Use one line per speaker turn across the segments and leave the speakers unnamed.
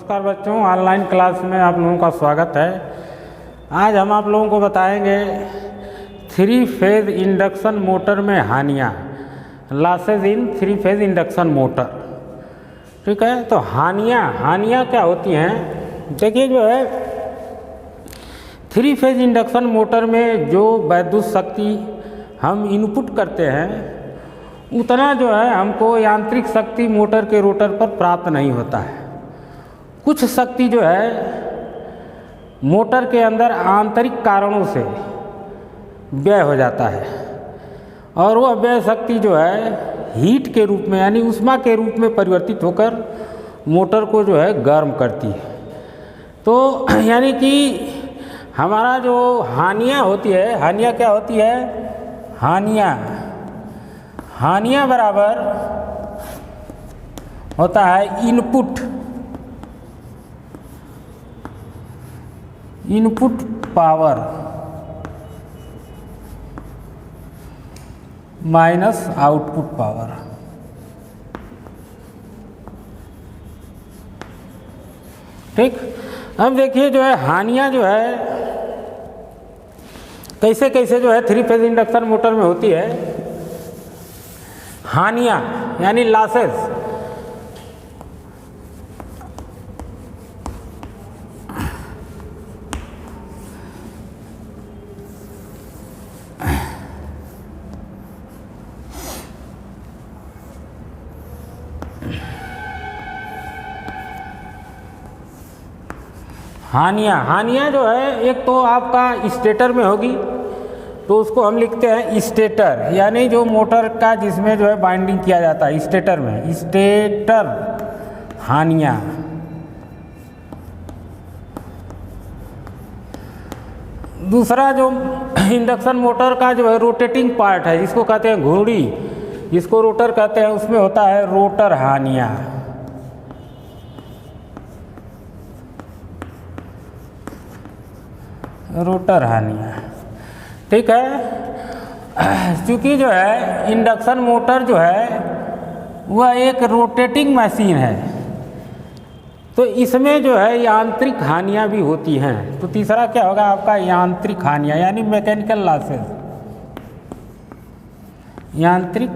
नमस्कार बच्चों, online class में आप लोगों का स्वागत है। आज हम आप लोगों को बताएंगे 3 फेज इंडक्शन मोटर में हानियाँ, losses in 3 phase induction motor. ठीक है, तो हानियाँ क्या होती हैं? देखिए, जो है 3 फेज इंडक्शन मोटर में जो विद्युत शक्ति हम इनपुट करते हैं उतना जो है हमको यांत्रिक शक्ति मोटर के रोटर पर प्राप्त नहीं होता है। कुछ शक्ति जो है मोटर के अंदर आंतरिक कारणों से व्यय हो जाता है और वह व्यय शक्ति जो है हीट के रूप में यानी ऊष्मा के रूप में परिवर्तित होकर मोटर को जो है गर्म करती है। तो यानी कि हमारा जो हानियाँ होती है, हानियाँ क्या होती है? हानियाँ बराबर होता है input power minus output power. ठीक, अब देखिए जो है हानियाँ जो है कैसे कैसे जो है 3 फेज इंडक्शन मोटर में होती है। हानियाँ यानी लॉसेस, हानियाँ जो है एक तो आपका स्टेटर में होगी, तो उसको हम लिखते हैं स्टेटर, यानी जो मोटर का जिसमें जो है बाइंडिंग किया जाता है स्टेटर में, स्टेटर हानियाँ। दूसरा जो इंडक्शन मोटर का जो है रोटेटिंग पार्ट है जिसको कहते हैं घुंडी, जिसको रोटर कहते हैं, उसमें होता है रोटर हानियाँ। रोटर हानियाँ, ठीक है। चूँकि जो है इंडक्शन मोटर जो है वह एक रोटेटिंग मशीन है, तो इसमें जो है यांत्रिक हानियाँ भी होती हैं। तो तीसरा क्या होगा आपका? यांत्रिक हानियाँ यानी मैकेनिकल लॉसेस, यांत्रिक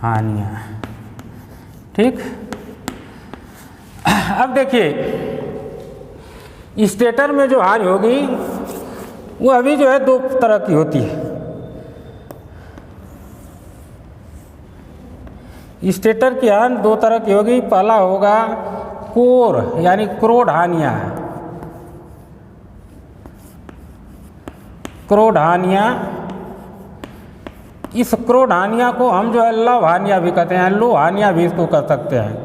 हानियाँ। ठीक, अब देखिए स्टेटर में जो हानि होगी वो अभी जो है 2 तरह की होती है। स्टेटर की हानि 2 तरह की होगी। पहला होगा कोर यानी क्रोड हानियाँ, क्रोड हानियाँ। इस क्रोड हानियाँ को हम जो है लव हानियाँ भी कहते हैं, लो हानियाँ भी इसको कह सकते हैं,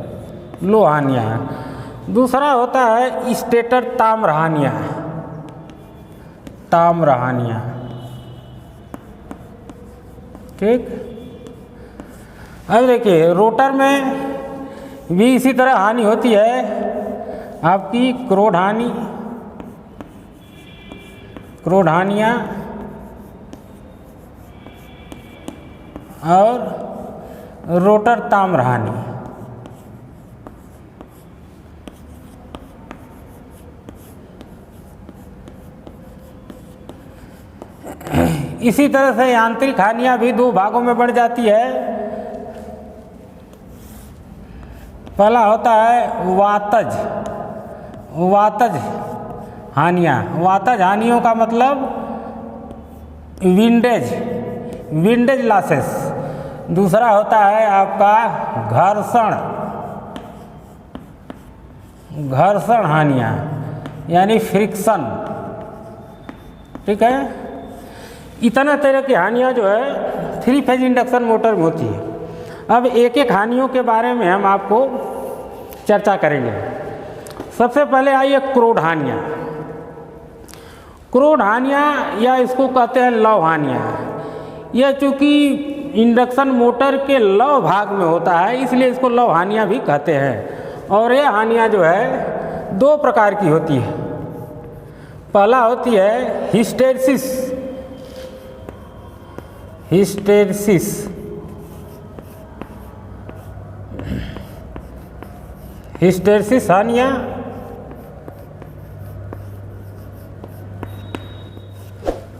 लो हानियाँ। दूसरा होता है स्टेटर ताम्र हानियाँ, ताम्र हानियाँ। ठीक, अब देखिए रोटर में भी इसी तरह हानि होती है आपकी क्रोड हानि, क्रोड हानियाँ और रोटर ताम्र हानि। इसी तरह से यांत्रिक हानियाँ भी 2 भागों में बढ़ जाती है। पहला होता है वातज हानियाँ। वातज हानियों का मतलब विंडेज लॉसेस। दूसरा होता है आपका घर्षण हानियाँ यानी फ्रिक्शन। ठीक है, इतना तरह की हानियाँ जो है 3 फेज इंडक्शन मोटर में होती है। अब एक एक हानियों के बारे में हम आपको चर्चा करेंगे। सबसे पहले आइए क्रोड हानियाँ। क्रोड हानियाँ या इसको कहते हैं लव हानियाँ। यह चूँकि इंडक्शन मोटर के लव भाग में होता है इसलिए इसको लव हानियाँ भी कहते हैं। और ये हानियाँ जो है 2 प्रकार की होती है। पहला होती है हिस्टेरिसिस हिस्टैरिसीस हानियाँ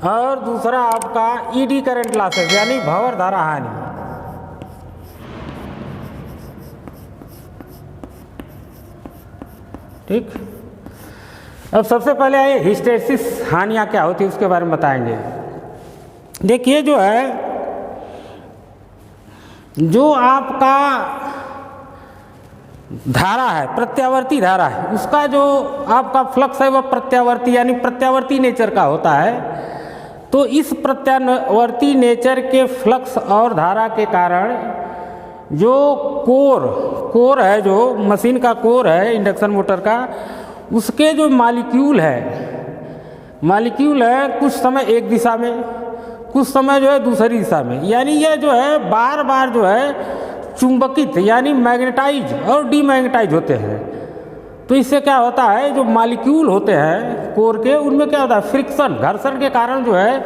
और दूसरा आपका ईडी करंट लॉसेस यानी भंवर धारा हानि। ठीक, अब सबसे पहले आइए हिस्टैरिसीस हानियाँ क्या होती है उसके बारे में बताएंगे। देखिए जो है, जो आपका धारा है, प्रत्यावर्ती धारा है, उसका जो आपका फ्लक्स है वह प्रत्यावर्ती यानी प्रत्यावर्ती नेचर का होता है। तो इस प्रत्यावर्ती नेचर के फ्लक्स और धारा के कारण जो कोर है, जो मशीन का कोर है इंडक्शन मोटर का, उसके जो मॉलिक्यूल है कुछ समय एक दिशा में, कुछ समय जो है दूसरी दिशा में, यानी यह जो है बार बार जो है चुंबकित यानी मैग्नेटाइज और डीमैग्नेटाइज होते हैं। तो इससे क्या होता है, जो मॉलिक्यूल होते हैं कोर के, उनमें क्या होता है, फ्रिक्शन, घर्षण के कारण जो है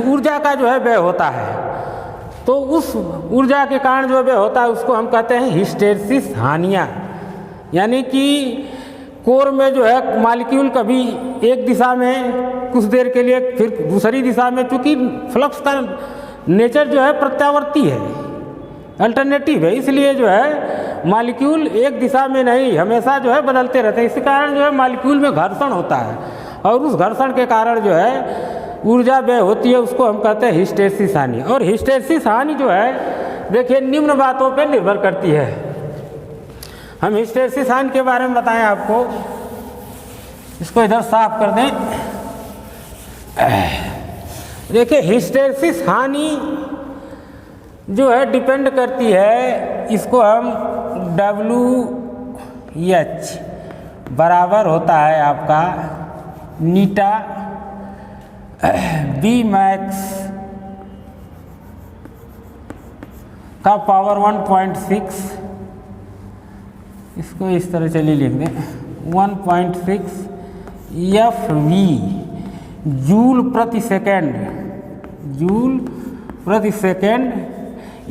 ऊर्जा का जो है व्यय होता है। तो उस ऊर्जा के कारण जो व्यय होता है उसको हम कहते हैं हिस्टैरिसीस हानियाँ। यानी कि कोर में जो है मॉलिक्यूल कभी एक दिशा में कुछ देर के लिए, फिर दूसरी दिशा में, चूँकि फ्लक्स का नेचर जो है प्रत्यावर्ती है, अल्टरनेटिव है, इसलिए जो है मॉलिक्यूल एक दिशा में नहीं हमेशा जो है बदलते रहते हैं। इसी कारण जो है मॉलिक्यूल में घर्षण होता है और उस घर्षण के कारण जो है ऊर्जा व्यय होती है, उसको हम कहते हैं हिस्टैरिसीस हानि। और हिस्टैरिसीस हानि जो है देखिए निम्न बातों पर निर्भर करती है। हम हिस्टैरिसीस हानि के बारे में बताएं आपको, इसको इधर साफ कर दें। देखिए हिस्टैरिसीस हानि जो है डिपेंड करती है, इसको हम WH बराबर होता है आपका नीटा B मैक्स का पावर 1.6, इसको इस तरह चलिए लिख दें 1.6 FV जूल प्रति सेकेंड, जूल प्रति सेकेंड,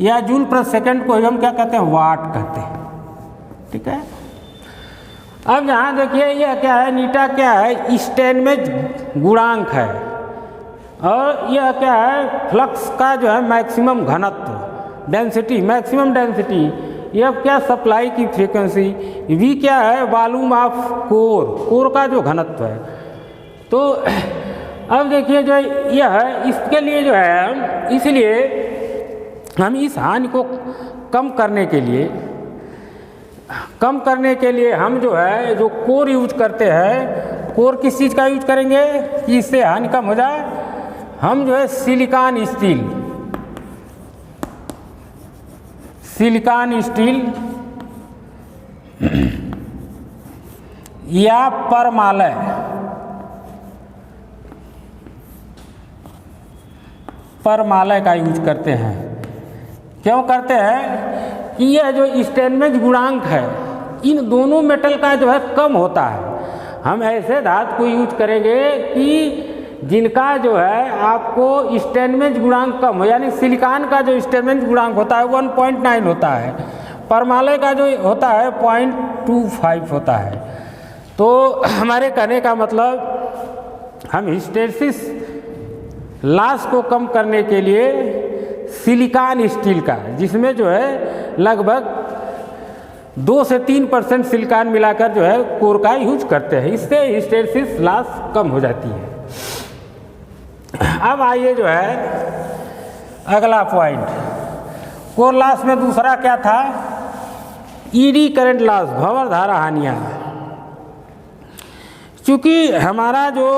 या जूल प्रति सेकंड को हम क्या कहते हैं, वाट कहते हैं। ठीक है, अब यहाँ देखिए यह क्या है, नीटा क्या है, स्टैनमेज गुणांक है, और यह क्या है, फ्लक्स का जो है मैक्सिमम घनत्व, डेंसिटी, मैक्सिमम डेंसिटी। यह क्या, सप्लाई की फ्रीक्वेंसी। वी क्या है, वॉल्यूम ऑफ कोर का जो घनत्व है। तो अब देखिए जो यह है, इसके लिए जो है इसलिए हम इस हानि को कम करने के लिए हम जो है जो कोर यूज करते हैं, कोर किस चीज़ का यूज करेंगे कि इससे हानि कम हो जाए, हम जो है सिलिकॉन स्टील या परमालय का यूज करते हैं। क्यों करते हैं कि यह जो स्टैनमेज गुणांक है इन दोनों मेटल का जो है कम होता है। हम ऐसे धातु को यूज करेंगे कि जिनका जो है आपको स्टैनमेज गुणांक कम हो, यानी सिलिकॉन का जो स्टैनमेज गुणांक होता है 1.9 होता है, परमालय का जो होता है 0.25 होता है। तो हमारे कहने का मतलब, हम हिस्टैरिसीस लॉस को कम करने के लिए सिलिकॉन स्टील का, जिसमें जो है लगभग 2 से 3% सिलिकॉन मिलाकर जो है कोर का यूज करते हैं, इससे हिस्टैरिसीस लॉस कम हो जाती है। अब आइए जो है अगला पॉइंट, कोर लॉस में दूसरा क्या था, ईडी करंट लॉस, भंवर धारा हानियाँ। चूँकि हमारा जो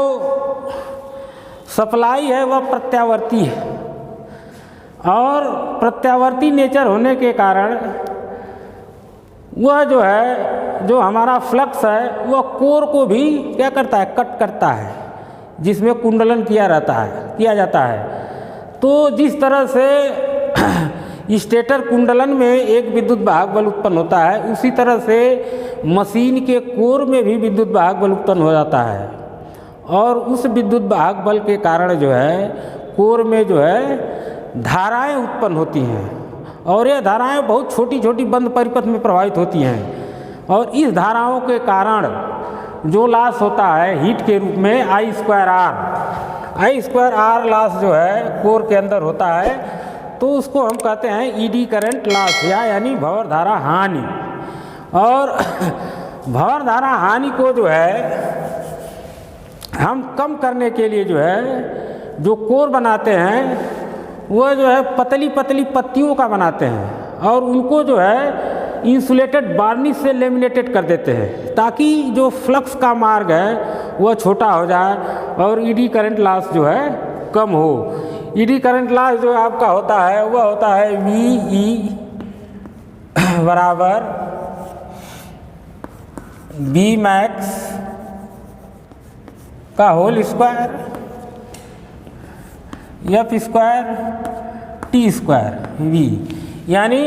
सप्लाई है वह प्रत्यावर्ती है, और प्रत्यावर्ती नेचर होने के कारण वह जो है, जो हमारा फ्लक्स है वह कोर को भी क्या करता है, कट करता है, जिसमें कुंडलन किया जाता है। तो जिस तरह से स्टेटर कुंडलन में एक विद्युत वाहक बल उत्पन्न होता है, उसी तरह से मशीन के कोर में भी विद्युत वाहक बल उत्पन्न हो जाता है, और उस विद्युत वाहक बल के कारण जो है कोर में जो है धाराएं उत्पन्न होती हैं, और ये धाराएं बहुत छोटी छोटी बंद परिपथ में प्रवाहित होती हैं। और इस धाराओं के कारण जो लॉस होता है हीट के रूप में I²R लॉस जो है कोर के अंदर होता है, तो उसको हम कहते हैं ईडी करंट लॉस यानी भंवर धारा हानि। और भंवर धारा हानि को जो है हम कम करने के लिए जो है जो कोर बनाते हैं वो जो है पतली पतली पत्तियों का बनाते हैं और उनको जो है इंसुलेटेड वार्निश से लेमिनेटेड कर देते हैं ताकि जो फ्लक्स का मार्ग है वह छोटा हो जाए और ईडी करंट लॉस जो है कम हो। ईडी करंट लॉस जो आपका होता है वह होता है VE बराबर Bmax का होल स्क्वायर F²T²V, यानी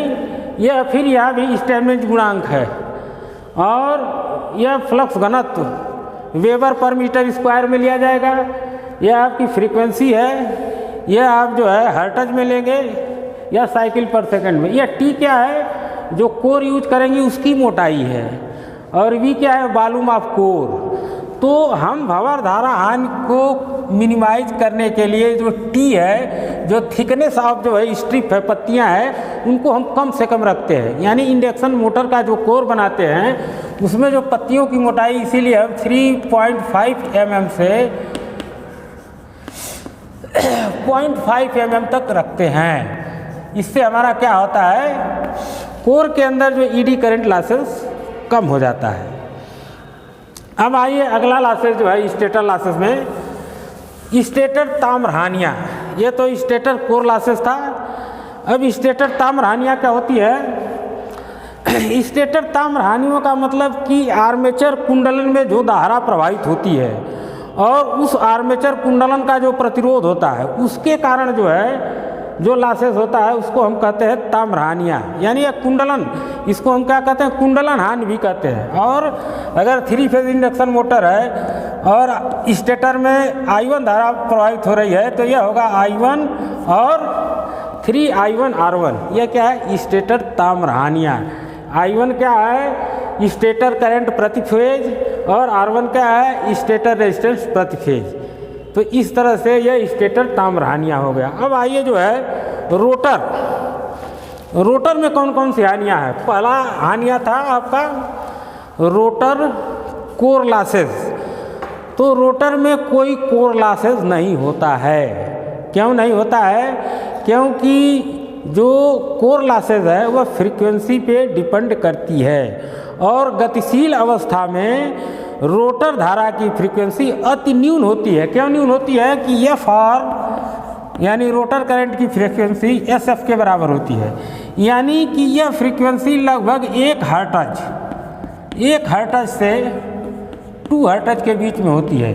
यह फिर यह भी स्टैलमेंज गुणांक है और यह फ्लक्स घनत्व वेबर पर मीटर स्क्वायर में लिया जाएगा। यह आपकी फ्रीक्वेंसी है, यह आप जो है हर्ट्ज में लेंगे या साइकिल पर सेकंड में। यह T क्या है जो कोर यूज करेंगे उसकी मोटाई है और V क्या है वॉल्यूम ऑफ कोर। तो हम भंवर धारा हानि को मिनिमाइज करने के लिए जो T है, जो थिकनेस ऑफ जो है स्ट्रिप है पत्तियां हैं, उनको हम कम से कम रखते हैं। यानी इंडक्शन मोटर का जो कोर बनाते हैं उसमें जो पत्तियों की मोटाई इसीलिए हम 3.5 mm से 0.5 mm तक रखते हैं। इससे हमारा क्या होता है कोर के अंदर जो ईडी करंट लॉसेस कम हो जाता है। अब आइए अगला लॉसेस जो है स्टेटर लॉसेस में, स्टेटर ताम्र हानियाँ। ये तो स्टेटर कोर लॉसेस था। अब स्टेटर ताम्र हानियाँ क्या होती है? स्टेटर ताम्र हानियों का मतलब कि आर्मेचर कुंडलन में जो धारा प्रवाहित होती है और उस आर्मेचर कुंडलन का जो प्रतिरोध होता है उसके कारण जो है जो लॉसेस होता है उसको हम कहते हैं ताम्र हानियाँ। यानी यह कुंडलन, इसको हम क्या कहते हैं कुंडलन हानि भी कहते हैं। और अगर 3 फेज इंडक्शन मोटर है और स्टेटर में I1 धारा प्रवाहित हो रही है तो यह होगा I1 और 3I1R1। यह क्या है स्टेटर ताम्र हानियाँ। I1 क्या है स्टेटर करंट प्रति फेज और R1 क्या है स्टेटर रेजिस्टेंस प्रति फेज। तो इस तरह से यह स्टेटर ताम्र हानियाँ हो गया। अब आइए जो है रोटर में कौन कौन सी हानियाँ हैं। पहला हानियाँ था आपका रोटर कोर लॉसेस। तो रोटर में कोई कोर लॉसेस नहीं होता है। क्यों नहीं होता है? क्योंकि जो कोर लॉसेस है वह फ्रीक्वेंसी पे डिपेंड करती है और गतिशील अवस्था में रोटर धारा की फ्रीक्वेंसी अति न्यून होती है। क्यों न्यून होती है कि FR यानी रोटर करंट की फ्रीक्वेंसी SF के बराबर होती है। यानी कि यह फ्रीक्वेंसी लगभग 1 हर्ट्ज से 2 हर्ट्ज के बीच में होती है।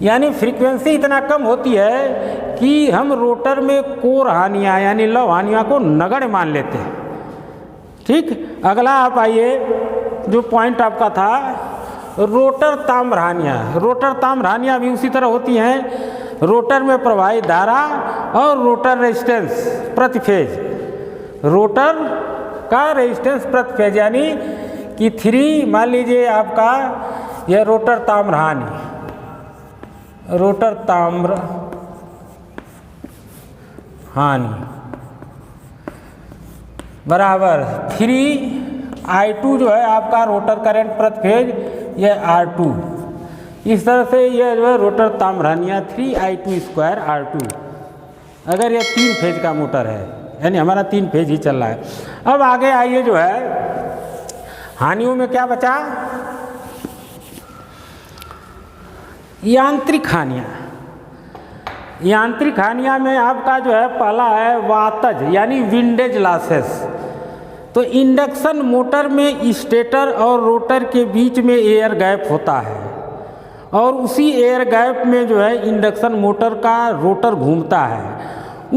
यानी फ्रीक्वेंसी इतना कम होती है कि हम रोटर में कोर हानियाँ यानी लव हानियाँ को नगण्य मान लेते हैं। ठीक, अगला आप आइए जो पॉइंट आपका था रोटर ताम्र हानियाँ। रोटर ताम्र हानियाँ भी उसी तरह होती हैं। रोटर में प्रवाहित धारा और रोटर रेजिस्टेंस प्रति फेज। रोटर का रेजिस्टेंस प्रति फेज यानी कि 3 मान लीजिए आपका यह रोटर ताम्र हानि, रोटर ताम्र हानि बराबर 3I2 जो है आपका रोटर करंट प्रति फेज यह R2। इस तरह से यह जो है रोटर ताम्र हानियाँ 3I2²R2 अगर यह 3 फेज का मोटर है, यानी हमारा 3 फेज ही चल रहा है। अब आगे आइए जो है हानियों में क्या बचा यांत्रिक हानियाँ। यांत्रिक हानियाँ में आपका जो है पहला है वातज यानी विंडेज लॉसेस। तो इंडक्शन मोटर में स्टेटर और रोटर के बीच में एयर गैप होता है और उसी एयर गैप में जो है इंडक्शन मोटर का रोटर घूमता है।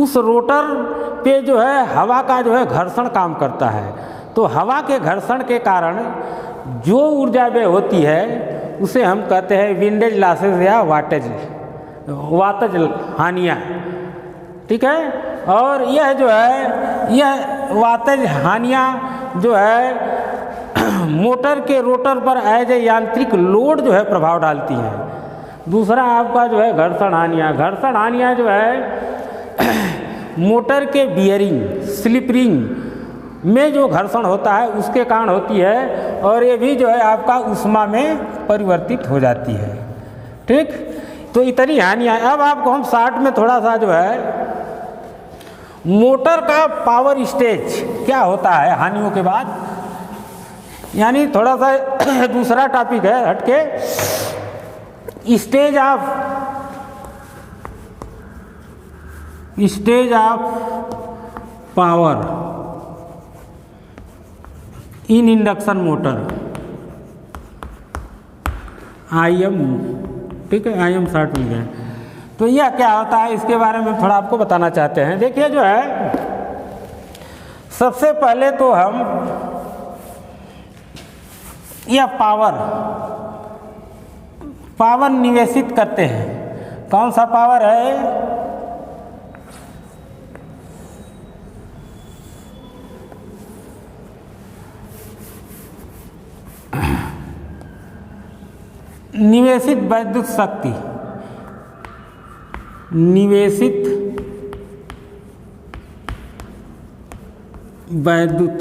उस रोटर पे जो है हवा का जो है घर्षण काम करता है। तो हवा के घर्षण के कारण जो ऊर्जा व्यय होती है उसे हम कहते हैं विंडेज लॉसेस या वातज हानियाँ। ठीक है, और यह जो है यह वातज हानियाँ जो है मोटर के रोटर पर एज ए यांत्रिक लोड जो है प्रभाव डालती हैं। दूसरा आपका जो है घर्षण हानियाँ। घर्षण हानियाँ जो है मोटर के बियरिंग, स्लिप रिंग में जो घर्षण होता है उसके कारण होती है, और ये भी जो है आपका ऊष्मा में परिवर्तित हो जाती है। ठीक, तो इतनी हानियाँ। अब आपको हम शॉर्ट में थोड़ा सा जो है मोटर का पावर स्टेज क्या होता है हानियों के बाद, यानी थोड़ा सा दूसरा टॉपिक है हटके, stage of power in induction motor, IM। ठीक है, IM शॉर्ट मिल गया। तो यह क्या होता है इसके बारे में थोड़ा आपको बताना चाहते हैं। देखिए जो है सबसे पहले तो हम यह पावर निवेशित करते हैं। कौन सा पावर है? निवेशित वैद्युत शक्ति, निवेशित वैद्युत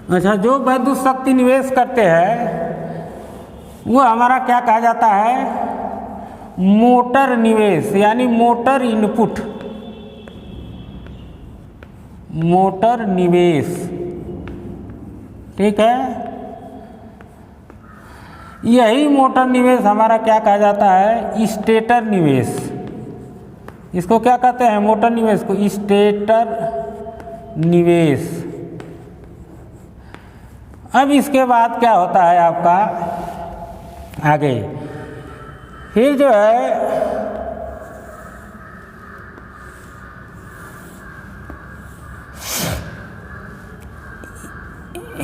अच्छा, जो वैद्युत शक्ति निवेश करते हैं वो हमारा क्या कहा जाता है? मोटर निवेश, यानी मोटर इनपुट, मोटर निवेश। ठीक है, यही मोटर निवेश हमारा क्या कहा जाता है? स्टेटर निवेश। इसको क्या कहते हैं? मोटर निवेश को स्टेटर निवेश। अब इसके बाद क्या होता है आपका आगे, फिर जो है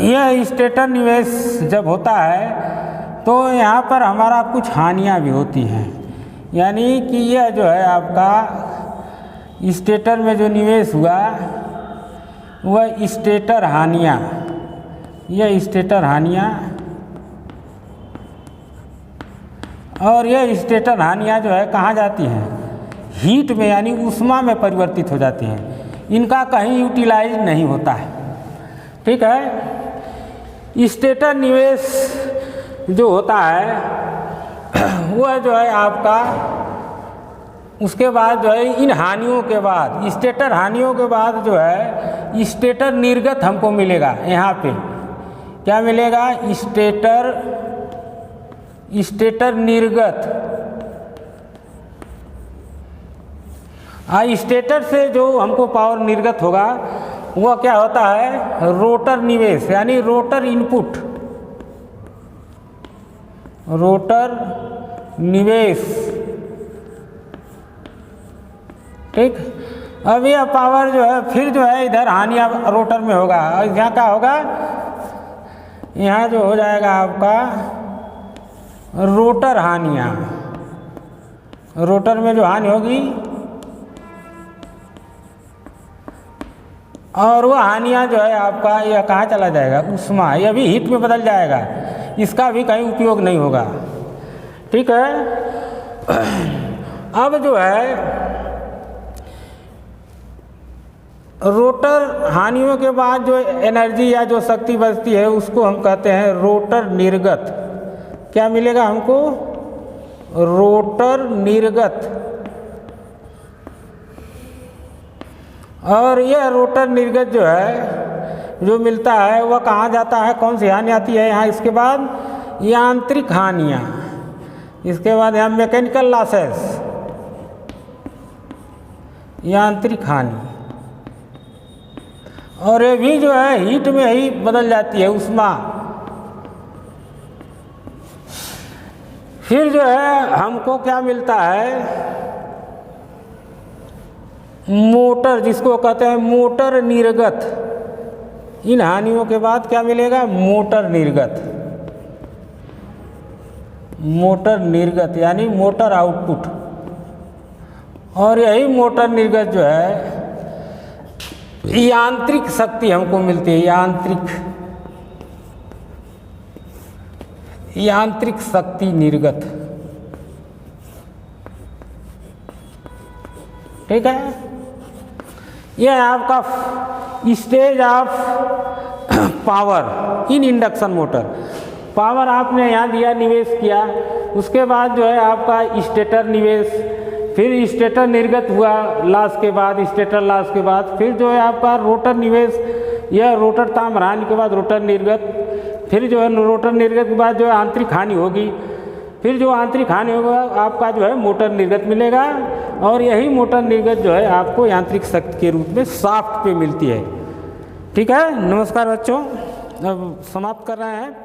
यह स्टेटर निवेश जब होता है तो यहाँ पर हमारा कुछ हानियाँ भी होती हैं, यानी कि यह जो है आपका स्टेटर में जो निवेश हुआ वह स्टेटर हानियाँ, यह स्टेटर हानियाँ, और यह स्टेटर हानियाँ जो है कहाँ जाती हैं? हीट में, यानी ऊष्मा में परिवर्तित हो जाती हैं। इनका कहीं यूटिलाइज नहीं होता है। ठीक है, स्टेटर निवेश जो होता है वह जो है आपका, उसके बाद जो है इन हानियों के बाद, स्टेटर हानियों के बाद जो है स्टेटर निर्गत हमको मिलेगा। यहाँ पे क्या मिलेगा? स्टेटर निर्गत। स्टेटर से जो हमको पावर निर्गत होगा वह क्या होता है? रोटर निवेश, यानी रोटर इनपुट, रोटर निवेश। ठीक, अब यह पावर जो है फिर जो है इधर हानियाँ रोटर में होगा, और यहाँ क्या होगा? यहाँ जो हो जाएगा आपका रोटर हानियाँ। रोटर में जो हानि होगी और वह हानियाँ जो है आपका यह कहाँ चला जाएगा? ऊष्मा, यह भी हीट में बदल जाएगा, इसका भी कहीं उपयोग नहीं होगा। ठीक है, अब जो है रोटर हानियों के बाद जो एनर्जी या जो शक्ति बचती है उसको हम कहते हैं रोटर निर्गत। क्या मिलेगा हमको? रोटर निर्गत। और यह रोटर निर्गत जो है जो मिलता है वह कहाँ जाता है? कौन सी हानि आती है यहाँ? इसके बाद यांत्रिक हानियाँ, इसके बाद यहाँ मैकेनिकल लॉसेस, यांत्रिक हानि, और ये भी जो है हीट में ही बदल जाती है, ऊष्मा। फिर जो है हमको क्या मिलता है? मोटर, जिसको कहते हैं मोटर निर्गत। इन हानियों के बाद क्या मिलेगा? मोटर निर्गत। मोटर निर्गत यानी मोटर आउटपुट। और यही मोटर निर्गत जो है यांत्रिक शक्ति हमको मिलती है, यांत्रिक शक्ति निर्गत। ठीक है, यह है आपका stage of power in induction motor. Power आपने यहाँ दिया, निवेश किया, उसके बाद जो है आपका स्टेटर निवेश, फिर स्टेटर निर्गत हुआ लॉस के बाद, स्टेटर लॉस के बाद फिर जो है आपका रोटर निवेश, यह रोटर ताम हराने के बाद रोटर निर्गत, फिर जो है रोटर निर्गत के बाद जो है आंतरिक हानि होगी, फिर जो आंतरिक हानि होगा आपका जो है मोटर निर्गत मिलेगा, और यही मोटर निर्गत जो है आपको यांत्रिक शक्ति के रूप में शाफ्ट पे मिलती है। ठीक है, नमस्कार बच्चों, अब समाप्त कर रहे हैं।